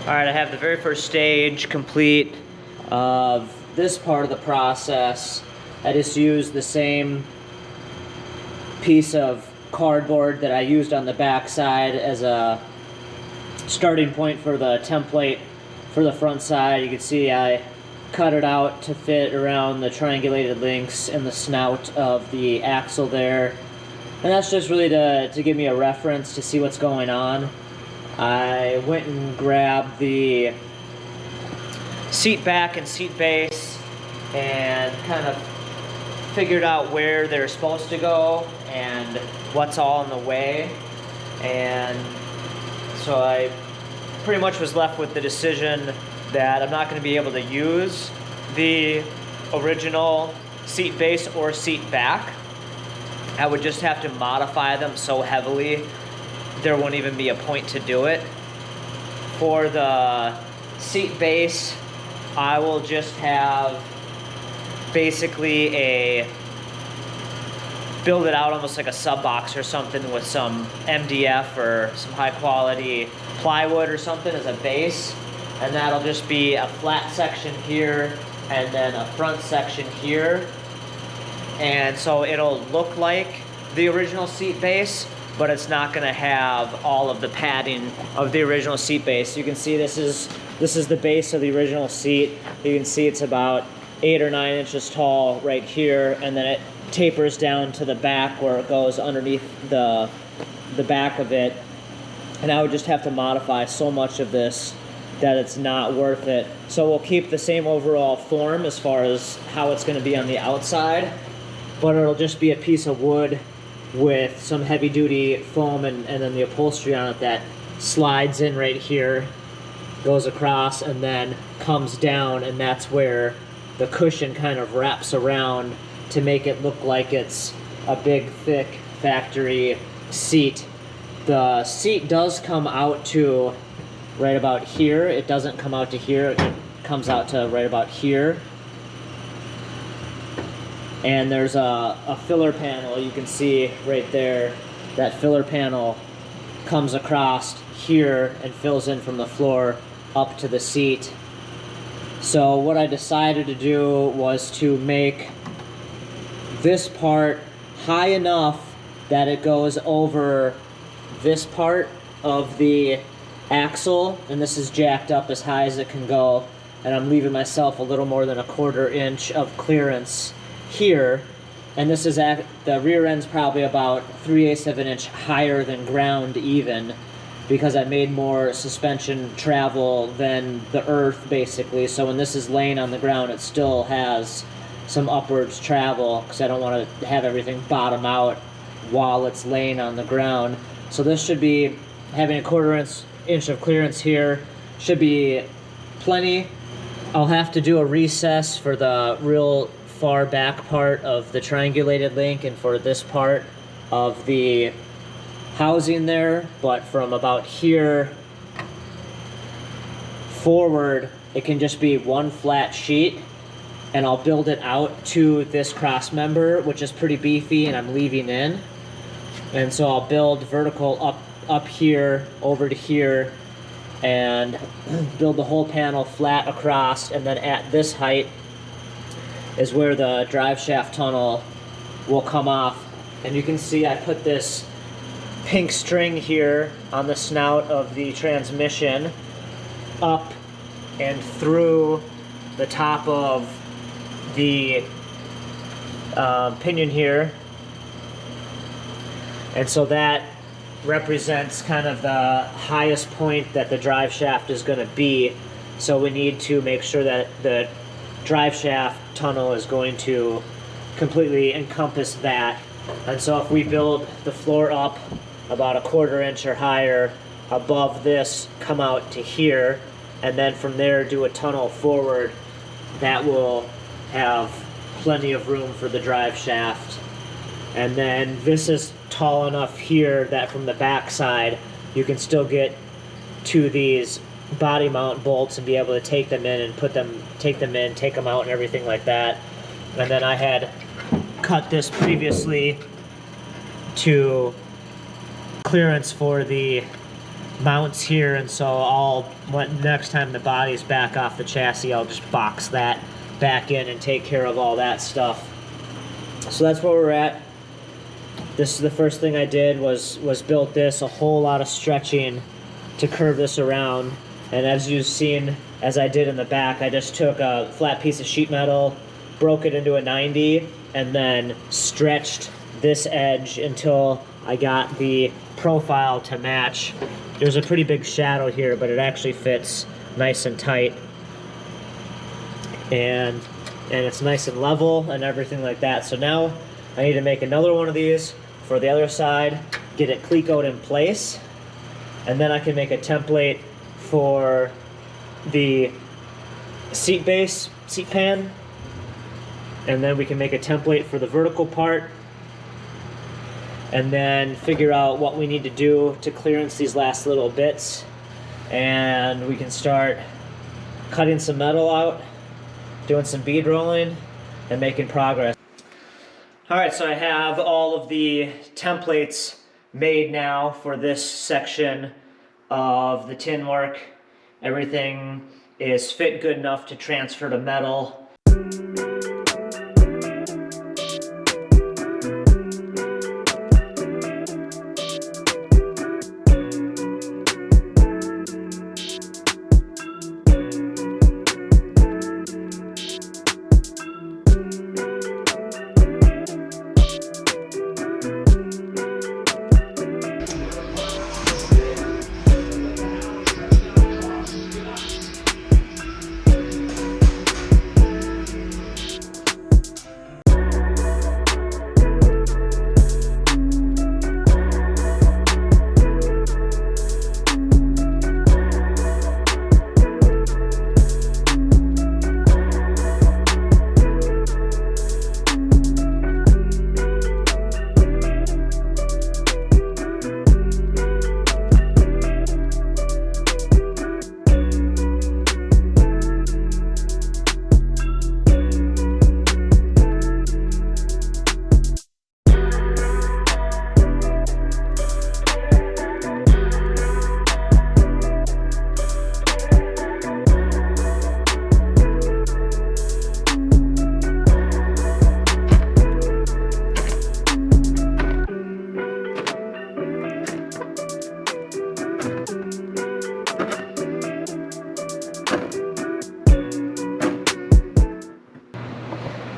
All right, I have the very first stage complete of this part of the process. I just used the same piece of cardboard that I used on the back side as a starting point for the template for the front side. You can see I cut it out to fit around the triangulated links and the snout of the axle there. And that's just really to give me a reference to see what's going on. I went and grabbed the seat back and seat base and kind of figured out where they're supposed to go and what's all in the way. And so I pretty much was left with the decision that I'm not going to be able to use the original seat base or seat back. I would just have to modify them so heavily there won't even be a point to do it. For the seat base, I will just have basically build it out almost like a sub box or something with some MDF or some high quality plywood or something as a base, and that'll just be a flat section here and then a front section here. And so it'll look like the original seat base, but it's not going to have all of the padding of the original seat base. You can see this is the base of the original seat. You can see it's about 8 or 9 inches tall right here, and then it tapers down to the back where it goes underneath the back of it. And I would just have to modify so much of this that it's not worth it. So we'll keep the same overall form as far as how it's going to be on the outside, but it'll just be a piece of wood with some heavy duty foam and then the upholstery on it that slides in right here, goes across, and then comes down, and that's where the cushion kind of wraps around to make it look like it's a big, thick factory seat. The seat does come out to right about here. It doesn't come out to here. It comes out to right about here. And there's a filler panel you can see right there. That filler panel comes across here and fills in from the floor up to the seat. So what I decided to do was to make this part high enough that it goes over this part of the axle, and this is jacked up as high as it can go, and I'm leaving myself a little more than 1/4 inch of clearance here. And this is at the rear end's probably about 3/8 of an inch higher than ground even, because I made more suspension travel than the earth basically. So when this is laying on the ground, it still has some upwards travel because I don't want to have everything bottom out while it's laying on the ground. So this should be having 1/4 inch of clearance here, should be plenty. I'll have to do a recess for the real far back part of the triangulated link and for this part of the housing there, but from about here forward it can just be one flat sheet, and I'll build it out to this cross member, which is pretty beefy and I'm leaving in. And so I'll build vertical up here over to here and build the whole panel flat across, and then at this height is where the drive shaft tunnel will come off. And you can see I put this pink string here on the snout of the transmission up and through the top of the pinion here. And so that represents kind of the highest point that the drive shaft is going to be. So we need to make sure that the drive shaft tunnel is going to completely encompass that. And so if we build the floor up about 1/4 inch or higher above this, come out to here, and then from there do a tunnel forward, that will have plenty of room for the drive shaft. And then this is tall enough here that from the back side you can still get to these body mount bolts and be able to take them in and take them out and everything like that. And then I had cut this previously to clearance for the mounts here, and so next time the body's back off the chassis, I'll just box that back in and take care of all that stuff. So that's where we're at. This is the first thing I did was built this, a whole lot of stretching to curve this around. And as you've seen, as I did in the back, I just took a flat piece of sheet metal, broke it into a 90, and then stretched this edge until I got the profile to match. There's a pretty big shadow here, but it actually fits nice and tight. And it's nice and level and everything like that. So now I need to make another one of these for the other side, get it clecoed in place, and then I can make a template for the seat base, seat pan, and then we can make a template for the vertical part, and then figure out what we need to do to clearance these last little bits, and we can start cutting some metal out, doing some bead rolling, and making progress. Alright, so I have all of the templates made now for this section of the tin work. Everything is fit good enough to transfer to metal.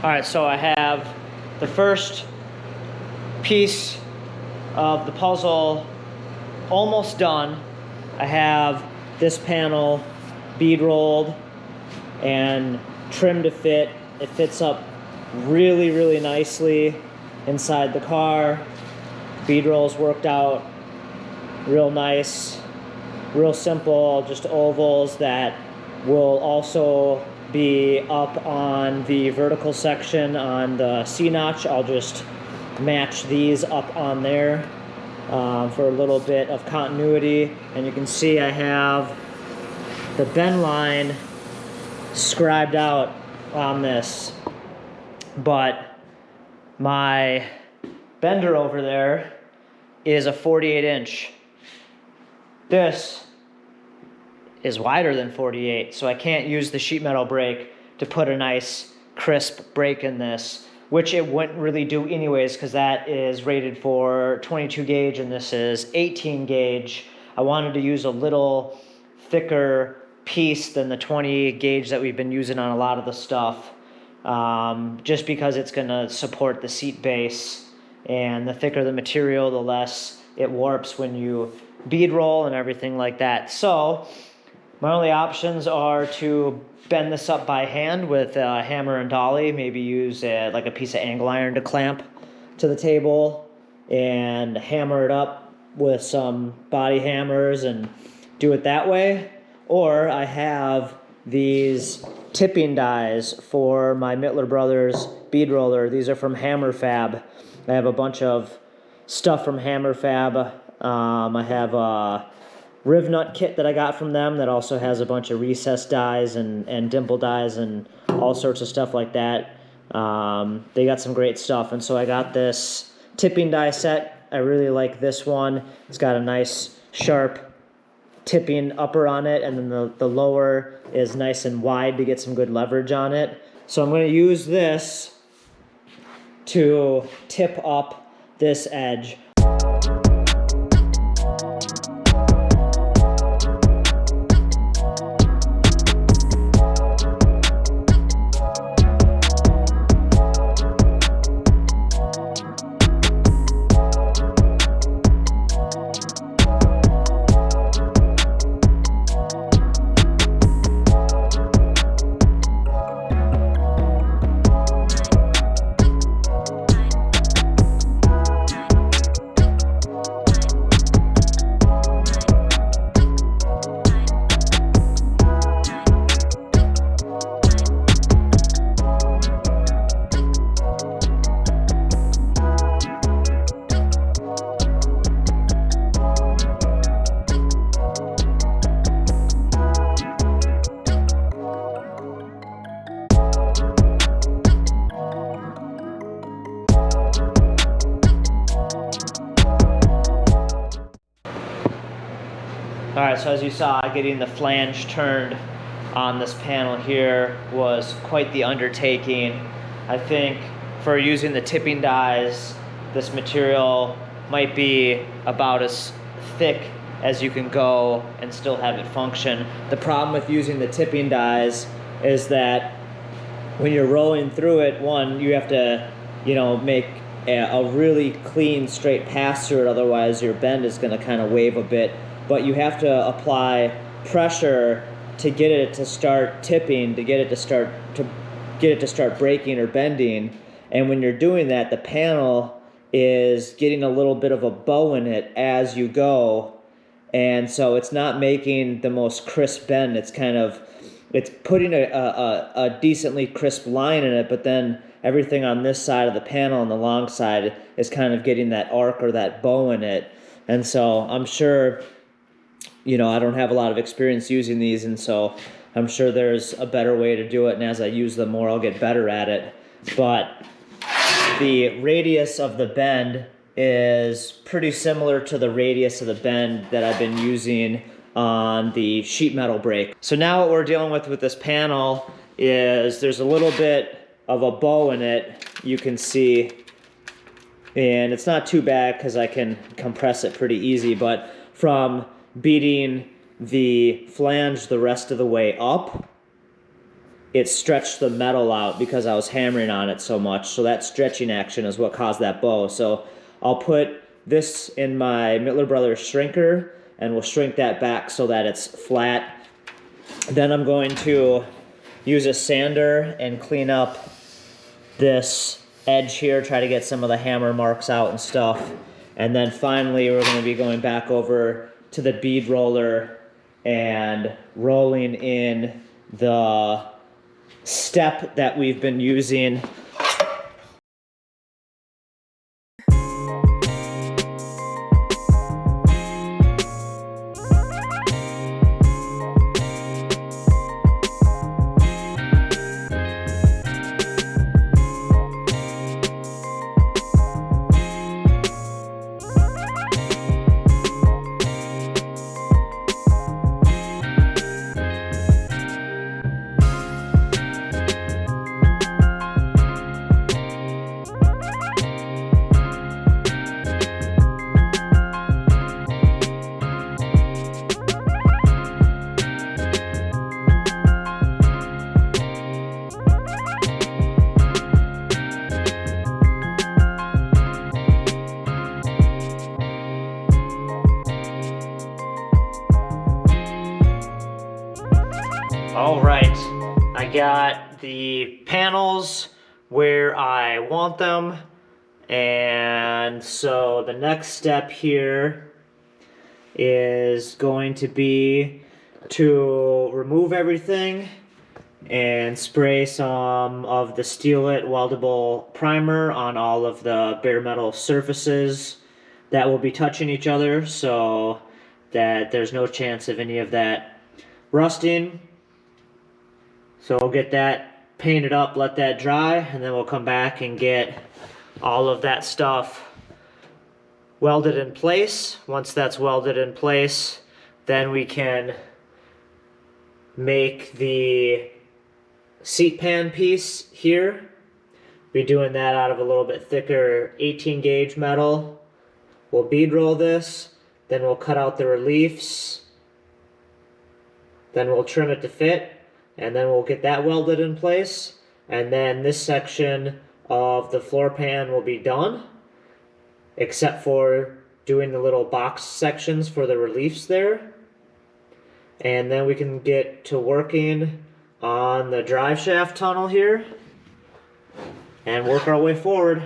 Alright, so I have the first piece of the puzzle almost done. I have this panel bead rolled and trimmed to fit. It fits up really, really nicely inside the car. Bead rolls worked out real nice, real simple, just ovals that will also be up on the vertical section on the C-notch. I'll just match these up on there for a little bit of continuity. And you can see I have the bend line scribed out on this, but my bender over there is a 48-inch. This is wider than 48, so I can't use the sheet metal brake to put a nice crisp brake in this, which it wouldn't really do anyways because that is rated for 22 gauge and this is 18 gauge. I wanted to use a little thicker piece than the 20 gauge that we've been using on a lot of the stuff, just because it's going to support the seat base, and the thicker the material, the less it warps when you bead roll and everything like that. So my only options are to bend this up by hand with a hammer and dolly, maybe use like a piece of angle iron to clamp to the table and hammer it up with some body hammers and do it that way. Or I have these tipping dies for my Mittler Brothers bead roller. These are from Hammer Fab. I have a bunch of stuff from Hammer Fab. I have a riv nut kit that I got from them that also has a bunch of recessed dies and dimple dies and all sorts of stuff like that. They got some great stuff, and so I got this tipping die set. I really like this one. It's got a nice sharp tipping upper on it, and then the lower is nice and wide to get some good leverage on it. So I'm going to use this to tip up this edge. Alright, so as you saw, getting the flange turned on this panel here was quite the undertaking. I think for using the tipping dies, this material might be about as thick as you can go and still have it function. The problem with using the tipping dies is that when you're rolling through it, one, you have to, make a really clean, straight pass through it, otherwise your bend is going to kind of wave a bit. But you have to apply pressure to get it to start tipping, to get it to start breaking or bending. And when you're doing that, the panel is getting a little bit of a bow in it as you go, and so it's not making the most crisp bend. It's putting a decently crisp line in it, but then everything on this side of the panel and the long side is kind of getting that arc or that bow in it. And so I'm sure, I don't have a lot of experience using these, and so I'm sure there's a better way to do it, and as I use them more, I'll get better at it. But the radius of the bend is pretty similar to the radius of the bend that I've been using on the sheet metal brake. So now what we're dealing with this panel is there's a little bit of a bow in it, you can see, and it's not too bad because I can compress it pretty easy, but from beating the flange the rest of the way up, it stretched the metal out because I was hammering on it so much. So that stretching action is what caused that bow. So I'll put this in my Mittler Brothers shrinker and we'll shrink that back so that it's flat. Then I'm going to use a sander and clean up this edge here, try to get some of the hammer marks out and stuff. And then finally we're going to be going back over to the bead roller and rolling in the step that we've been using. All right, I got the panels where I want them, and so the next step here is going to be to remove everything and spray some of the Steelit weldable primer on all of the bare metal surfaces that will be touching each other so that there's no chance of any of that rusting. So we'll get that painted up, let that dry, and then we'll come back and get all of that stuff welded in place. Once that's welded in place, then we can make the seat pan piece here. Be doing that out of a little bit thicker 18 gauge metal. We'll bead roll this, then we'll cut out the reliefs, then we'll trim it to fit, and then we'll get that welded in place, and then this section of the floor pan will be done, except for doing the little box sections for the reliefs there. And then we can get to working on the drive shaft tunnel here and work our way forward.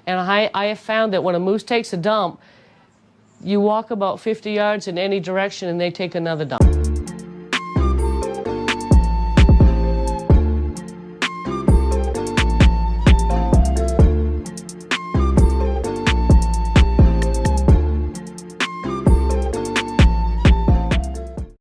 And I have found that when a moose takes a dump, you walk about 50 yards in any direction and they take another dump.